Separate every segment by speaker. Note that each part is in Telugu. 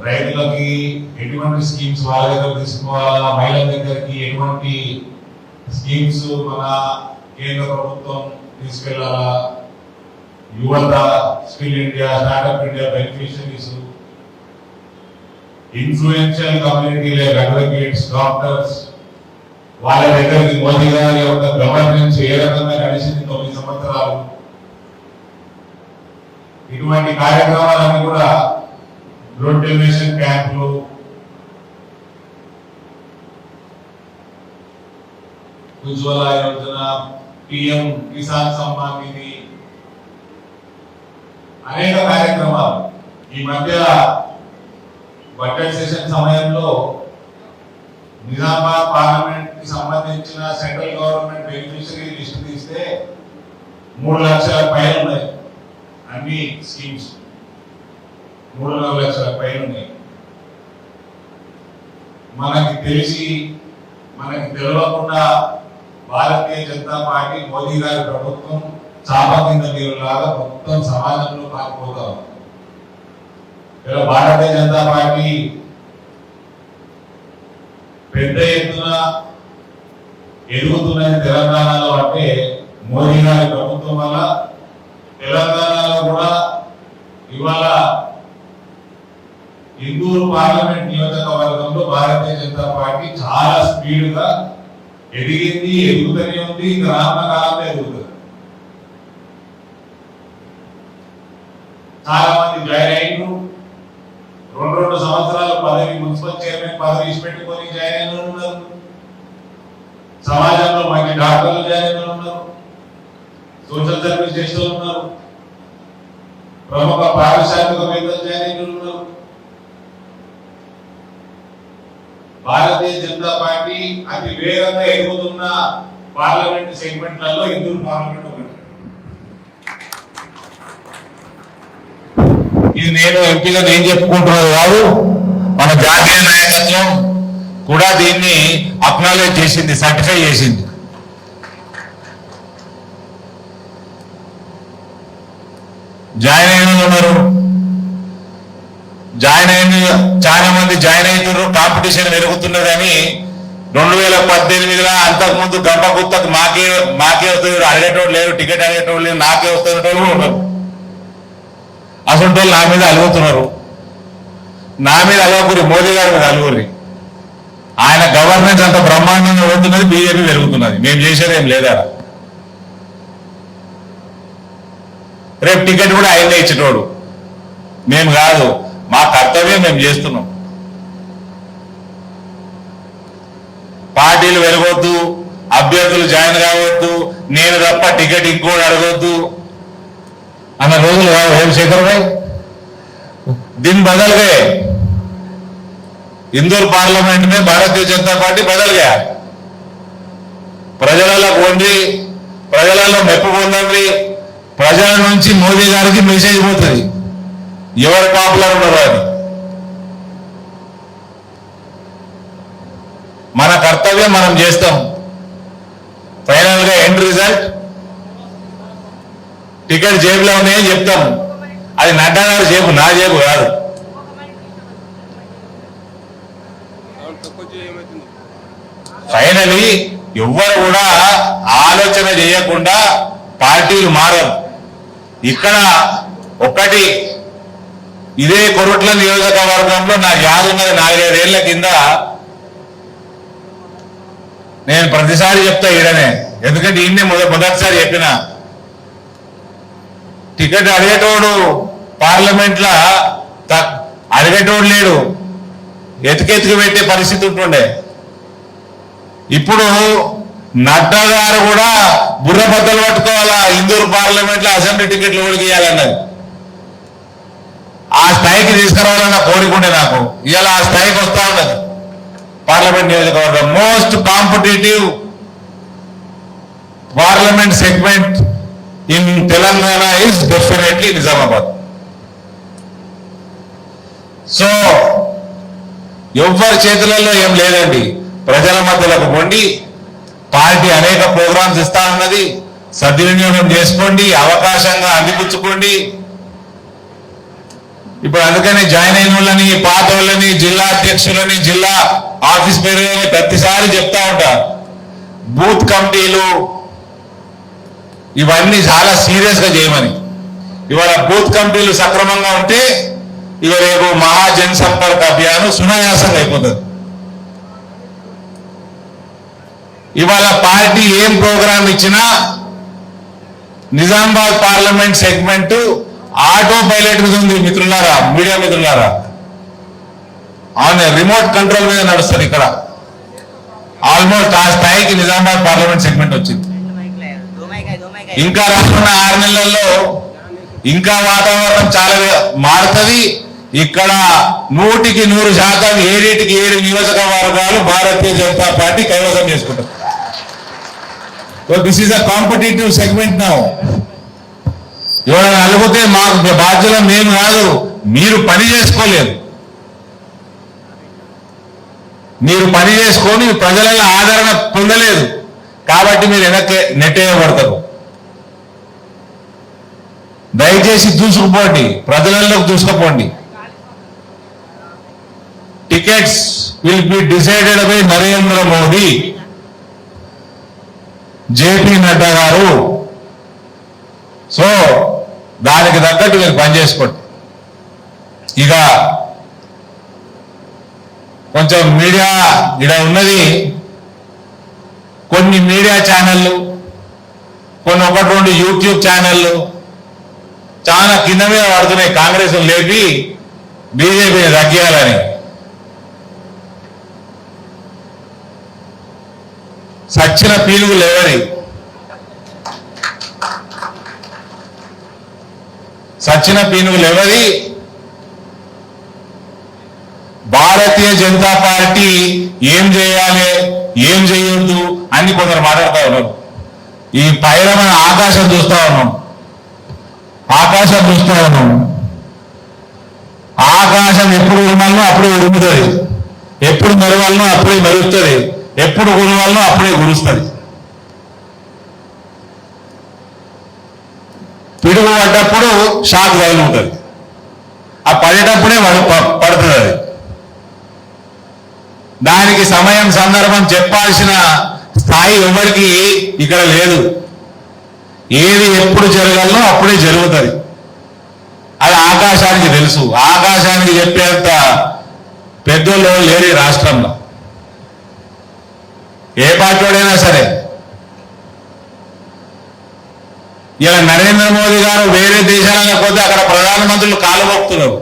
Speaker 1: రైతులకి ఎటువంటి స్కీమ్స్ వాళ్ళ దగ్గర తీసుకోవాలా, మహిళల దగ్గరికి ఎటువంటి స్కీమ్స్ మన కేంద్ర ప్రభుత్వం తీసుకెళ్లాలా, యువత, skill India, startup India beneficiaries, influential community like advocates, doctors, వాళ్ళ దగ్గరికి మోదీ గారి యొక్క గవర్నెన్స్ ఏ రకంగా నడిచింది 9 సంవత్సరాలు, ఇటువంటి కార్యక్రమాలన్నీ కూడా బ్లడ్ డొనేషన్ క్యాంపులు, ఉజ్వల యోజన, పిఎం కిసాన్ సమ్మాన్ నిధి, అనేక కార్యక్రమాలు. ఈ మధ్య బడ్జెట్ సెషన్ సమయంలో నిజామాబాద్ పార్లమెంట్ కి సంబంధించిన సెంట్రల్ గవర్నమెంట్ బెనిఫిషరీ లిస్ట్ తీస్తే 3 లక్షల పైన ఉన్నాయి. అన్ని స్కీమ్స్ 3 లక్షల పైన ఉన్నాయి. మనకి తెలియకుండా భారతీయ జనతా పార్టీ, మోదీ గారి ప్రభుత్వం చాప కింద నీరులాగా మొత్తం సమాజంలో పారిపోతా ఉంది. ఇలా భారతీయ జనతా పార్టీ పెద్ద ఎత్తున ఎదుగుతున్నది తెలంగాణలో అంటే మోదీ గారి ప్రభుత్వం వల్ల. తెలంగాణలో కూడా ఇవాళ ఇందూరు పార్లమెంట్ నియోజకవర్గంలో భారతీయ జనతా పార్టీ చాలా స్పీడ్గా ఎదిగింది, ఎదుగుతూనే ఉంది. ఇంకా రానున్న కాలంలో ఎదుగుతుంది. చాలా మంది జాయిన్ అయ్యారు. 2 సంవత్సరాల పదవి, మున్సిపల్ చైర్మన్ పదవి ఇచ్చిపెట్టుకొని జాయిన్ అయిన ఉన్నారు. సమాజంలో మంచి డాక్టర్లు జాయిన్ అయిన ఉన్నారు, సోషల్ సర్వీస్ చేస్తూ ఉన్నారు, ప్రముఖ పారిశ్రామికవేత్తలు జాయిన్ అయిన ఉన్నారు. భారతీయ జనతా పార్టీ అతి వేగంగా ఎదుగుతున్న పార్లమెంట్ సెగ్మెంట్లలో ఇందూరు పార్లమెంట్ ఒకటి. ఇది నేను ఎంపీగా నేను చెప్పుకుంటున్నది కాదు, మన జాతీయ నాయకత్వం కూడా దీన్ని అక్నాలెడ్జ్ చేసింది, సర్టిఫై చేసింది. జాయిన్ అయిన ఉన్నారు, చాలా మంది జాయిన్ అవుతున్నారు. కాంపిటీషన్ పెరుగుతున్నదని 2018లో అంతకుముందు గంప గుత్తకు మాకే వస్తుంది, అడిగేటోళ్ళు లేరు, టికెట్ అడిగేటోళ్ళు లేరు, నాకే వస్తున్నటోళ్ళు కూడా ఉన్నారు. అసలు వాళ్ళు నా మీద అలుగుతున్నారు. నా మీద అలవకూరి, మోదీ గారి మీద అలుగురి. ఆయన గవర్నెన్స్ అంత బ్రహ్మాండంగా ఉంటున్నది, బీజేపీ పెరుగుతున్నది. మేము చేసేది ఏం లేదా? రేపు టికెట్ కూడా ఆయనే ఇచ్చేటోడు, మేము కాదు. మా కర్తవ్యం మేము చేస్తున్నాం. పార్టీలు వెలగొద్దు, అభ్యర్థులు జాయిన్ కావద్దు, నేను తప్ప టికెట్ ఇంకోటి అడగొద్దు అన్న రోజులు కాదు హేమశేఖర్ భాయ్. దీన్ని బదలుగా ఇందూరు పార్లమెంట్ में भारतीय जनता पार्टी बदल गया. ప్రజలలో పొంది, ప్రజలలో మెప్పు పొందండి. ప్రజల నుంచి మోదీ గారికి మెసేజ్ పోతుంది, ఎవరు పాపులర్ ఉన్నారో అని. మన కర్తవ్యం మనం చేస్తాం. ఫైనల్ గా ఎండ్ రిజల్ట్ టికెట్ జేబులో ఉన్నాయని చెప్తాం. అది నడ్డా గారి జేబు, నా జేబు కాదు. ఫైనలీ ఎవ్వరు కూడా ఆలోచన చేయకుండా పార్టీలు మారరు. ఇక్కడ ఒక్కటి, ఇదే కొరుట్ల నియోజకవర్గంలో నాకు యాదున్నది 4-5 ఏళ్ల కింద. నేను ప్రతిసారి చెప్తా ఈడనే, ఎందుకంటే ఈయన్నే మొదటిసారి చెప్పిన. టికెట్ అడిగేటోడు పార్లమెంట్లో అడిగేటోడు లేడు, ఎతికెతికి పెట్టే పరిస్థితి ఉంటుండే. ఇప్పుడు నడ్డా గారు కూడా బుర్ర బద్దలు పట్టుకోవాలా, ఇందూరు పార్లమెంట్లో అసెంబ్లీ టికెట్లు ఓడికియాలన్నది. ఆ స్థాయికి తీసుకురావాలన్న కోరికుండే నాకు. ఇవాళ ఆ స్థాయికి వస్తా ఉన్నది. పార్లమెంట్ నియోజకవర్గం most competitive parliament segment in Telangana is definitely Nizamabad. So ఎవ్వరి చేతులలో ఏం లేదండి. ప్రజల మధ్యలోకి పొండి పార్టీ అనేక ప్రోగ్రామ్స్ ఇస్తా ఉన్నది, సద్వినియోగం చేసుకోండి, అవకాశంగా అందిపుచ్చుకోండి. ఇప్పుడు అందుకని జాయిన్ అయిన వాళ్ళని, పాత వాళ్ళని, జిల్లా అధ్యక్షులని, జిల్లా ఆఫీస్ పేరు ప్రతిసారి చెప్తా ఉంటా. బూత్ కమిటీలు ఇవన్నీ చాలా సీరియస్ గా చేయమని. ఇవాళ బూత్ కమిటీలు సక్రమంగా ఉంటే ఇక రేపు మహాజన్ సంపర్క అభియాన్ సునాయాసంగా అయిపోతుంది. ఇవాళ పార్టీ ఏం ప్రోగ్రాం ఇచ్చినా Nizamabad parliament segment auto pilot మీద ఉంది మిత్రులారా, మీడియా మిత్రులారా. అవును, రిమోట్ కంట్రోల్ మీద నడుస్తుంది ఇక్కడ. ఆల్మోస్ట్ ఆ స్థాయికి నిజామాబాద్ పార్లమెంట్ సెగ్మెంట్ వచ్చింది. ఇంకా రానున్న 6 నెలల్లో ఇంకా వాతావరణం చాలా మారుతుంది. ఇక్కడ 100కి 100% 7కి 7 నియోజకవర్గాలు భారతీయ జనతా పార్టీ కైవసం చేసుకుంటుంది. So this is a competitive segment now. ఎవరైనా అలిగితే మాకు బాధ్యత మేము కాదు, మీరు పని చేసుకోలేదు. మీరు పని చేసుకొని ప్రజల ఆదరణ పొందలేదు కాబట్టి మీరు వెనక్కి నెట్టేయబడతారు. దయచేసి దూసుకుపోండి, ప్రజలలోకి దూసుకుపోండి. Tickets will be decided by Narendra Modi, JP Nadda garu. So దానికి తగ్గట్టు మీరు పనిచేసుకోండి. ఇక కొంచెం మీడియా ఇక్కడ ఉన్నది, కొన్ని మీడియా ఛానళ్ళు, కొన్ని 1-2 యూట్యూబ్ ఛానళ్ళు చాలా కింద మీద పడుతున్నాయి కాంగ్రెస్ లేపి బీజేపీని తగ్గియాలని. సచ్చిన పీలుగులు ఎవరి? సచ్చిన పీనుగులు ఎవరి? భారతీయ జనతా పార్టీ ఏం చేయాలి, ఏం చేయొద్దు అని కొందరు మాట్లాడుతూ ఉన్నారు. ఈ పైన మన ఆకాశం చూస్తా ఉన్నాం, ఆకాశం చూస్తూ ఉన్నాం. ఆకాశం ఎప్పుడు ఉరుమాలనో అప్పుడే ఉరుముతుంది, ఎప్పుడు మెరవాలనో అప్పుడే మెరుస్తుంది, ఎప్పుడు గురవాలనో అప్పుడే గురుస్తుంది. పిడుగు పడ్డప్పుడు షాక్ తగులుతుంది, ఆ పడేటప్పుడే పడుతుంది. అది దానికి సమయం సందర్భం చెప్పాల్సిన స్థాయి ఎవరికి ఇక్కడ లేదు. ఏది ఎప్పుడు జరగాలో అప్పుడే జరుగుతుంది. అది ఆకాశానికి తెలుసు. ఆకాశానికి చెప్పేంత పెద్దోళ్ళు లేరు ఈ రాష్ట్రంలో. ఏ పార్టీడైనా సరే. ఇలా నరేంద్ర మోదీ గారు వేరే దేశాలకు పోతే అక్కడ ప్రధానమంత్రులు కాలుమోపుతున్నారు.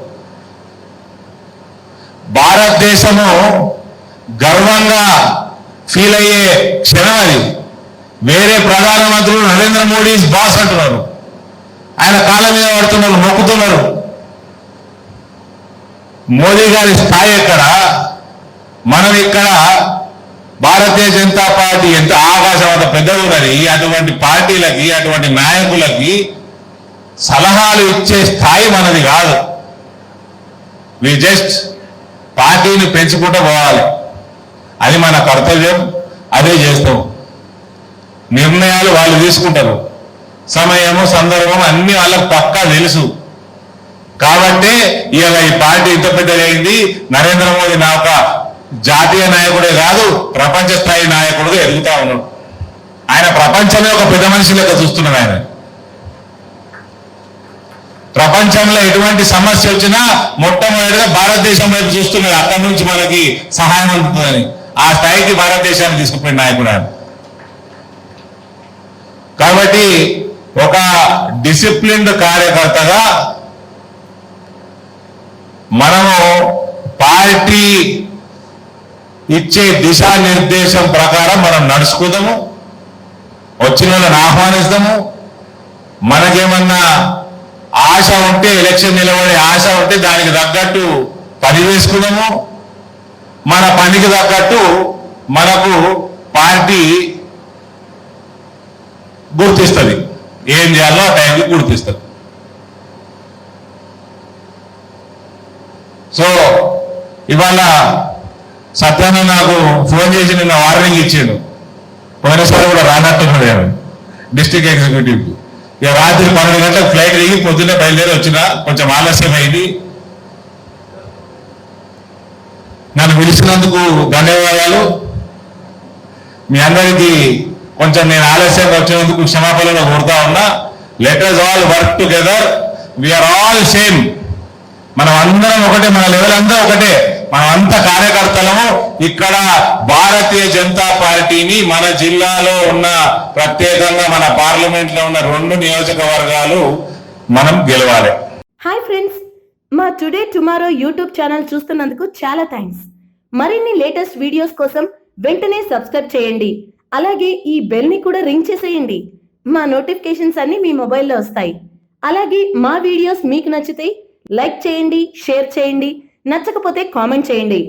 Speaker 1: భారతదేశము గర్వంగా ఫీల్ అయ్యే క్షణం అది. వేరే ప్రధానమంత్రులు నరేంద్ర మోడీ బాస్ అంటున్నారు, ఆయన కాళ్ళ మీద పడుతున్నారు, మొక్కుతున్నారు. మోదీ గారి స్థాయి ఎక్కడ, మనం ఇక్కడ భారతీయ జనతా పార్టీ ఎంత ఆకాశం అంత పెద్దగా ఉన్నది. అటువంటి పార్టీలకి, అటువంటి నాయకులకి సలహాలు ఇచ్చే స్థాయి మనది కాదు. వి జస్ట్ పార్టీని పెంచుకుంటూ పోవాలి, అది మన కర్తవ్యం. అదే చేస్తాం. నిర్ణయాలు వాళ్ళు తీసుకుంటారు, సమయము సందర్భం అన్ని వాళ్ళకు పక్కా తెలుసు. కాబట్టి ఇలా ఈ పార్టీ ఇంత పెద్దగా అయింది. నరేంద్ర మోదీ నా ఒక జాతీయ నాయకుడే కాదు, ప్రపంచ స్థాయి నాయకుడుగా ఎదుగుతా ఉన్నాడు. ఆయన ప్రపంచంలో ఒక పెద్ద మనిషి లెక్క చూస్తున్నాడు. ఆయన ప్రపంచంలో ఎటువంటి సమస్య వచ్చినా మొట్టమొదటిగా భారతదేశం వైపు చూస్తున్నాడు. అక్కడి నుంచి మనకి సహాయం అందుతుందని ఆ స్థాయికి భారతదేశాన్ని తీసుకుపోయిన నాయకుడు ఆయన. కాబట్టి ఒక డిసిప్లిన్డ్ కార్యకర్తగా మనము పార్టీ ఇచ్చే దిశానిర్దేశం ప్రకారం మనం నడుచుకుందాము, వచ్చిన వాళ్ళని ఆహ్వానిస్తాము. మనకేమన్నా ఆశ ఉంటే, ఎలక్షన్ నిలబడే ఆశ ఉంటే దానికి తగ్గట్టు పని చేసుకుందాము. మన పనికి తగ్గట్టు మనకు పార్టీ గుర్తిస్తుంది, ఏం చేయాలో ఆ టైంకి గుర్తిస్తుంది. సో ఇవాళ సత్యాన్ని నాకు ఫోన్ చేసి నిన్న వార్నింగ్ ఇచ్చాడు. పోయినసారి కూడా రానట్టున్నాడు డిస్ట్రిక్ట్ ఎగ్జిక్యూటివ్కి. ఇక రాత్రి 12 గంటలకు ఫ్లైట్ దిగి పొద్దున్నే బయలుదేరి వచ్చిన, కొంచెం ఆలస్యం అయింది. నన్ను పిలిచినందుకు ధన్యవాదాలు. మీ అందరికీ కొంచెం నేను ఆలస్యంగా వచ్చినందుకు క్షమాపణలు కోరుతా ఉన్నా. Let us all work together, we are all same. మనం అందరం ఒకటే, మన లెవెల్ అంతా ఒకటే, మనం అంతా కార్యకర్తలము. ఇక్కడ భారతీయ జనతా పార్టీని మన జిల్లాలో ఉన్న, ప్రత్యేకంగా మన పార్లమెంట్ లో ఉన్న 2 నియోజకవర్గాలు మనం గెలవాలి.
Speaker 2: హాయ్ ఫ్రెండ్స్, మా టుడే టుమారో యూట్యూబ్ ఛానల్ చూస్తున్నందుకు చాలా థ్యాంక్స్. మరిన్ని లేటెస్ట్ వీడియోస్ కోసం వెంటనే సబ్స్క్రైబ్ చేయండి. అలాగే ఈ బెల్ ని కూడా రింగ్ చేసేయండి. మా నోటిఫికేషన్స్ అన్ని మీ మొబైల్లో వస్తాయి. అలాగే మా వీడియోస్ మీకు నచ్చితే లైక్ చేయండి, షేర్ చేయండి, నచ్చకపోతే కామెంట్ చేయండి.